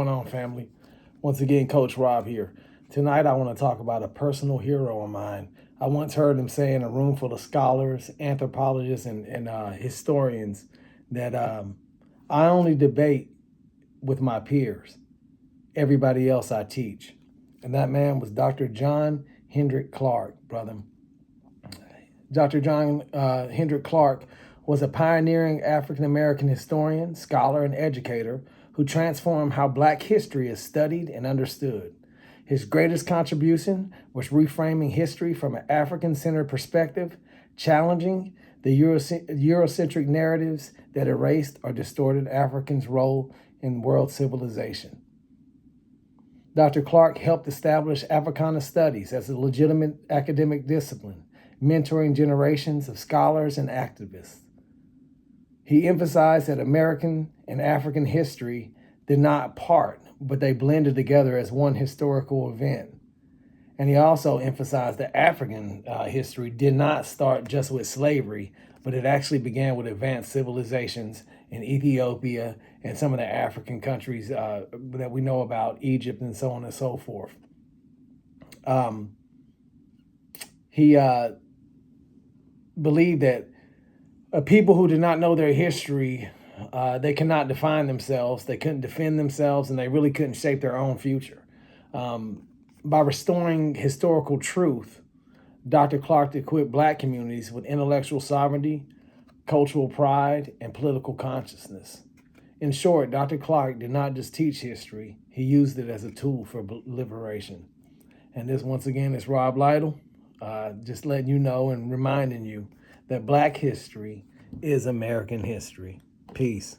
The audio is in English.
Going on, family? Once again, Coach Rob here. Tonight, I want to talk about a personal hero of mine. I once heard him say in a room full of scholars, anthropologists, and historians that I only debate with my peers. Everybody else I teach. And that man was Dr. John Henrik Clarke, brother. Dr. John Henrik Clarke was a pioneering African American historian, scholar, and educator who transformed how Black history is studied and understood. His greatest contribution was reframing history from an African centered perspective, challenging the Eurocentric narratives that erased or distorted Africans' role in world civilization. Dr. Clarke helped establish Africana studies as a legitimate academic discipline, mentoring generations of scholars and activists. He emphasized that American and African history did not part, but they blended together as one historical event. And he also emphasized that African history did not start just with slavery, but it actually began with advanced civilizations in Ethiopia and some of the African countries that we know about, Egypt and so on and so forth. He believed that people who did not know their history, they cannot define themselves, they couldn't defend themselves, and they really couldn't shape their own future. By restoring historical truth, Dr. Clarke equipped Black communities with intellectual sovereignty, cultural pride, and political consciousness. In short, Dr. Clarke did not just teach history, he used it as a tool for liberation. And this, once again, is Rob Lytle, just letting you know and reminding you that Black history is American history. Peace.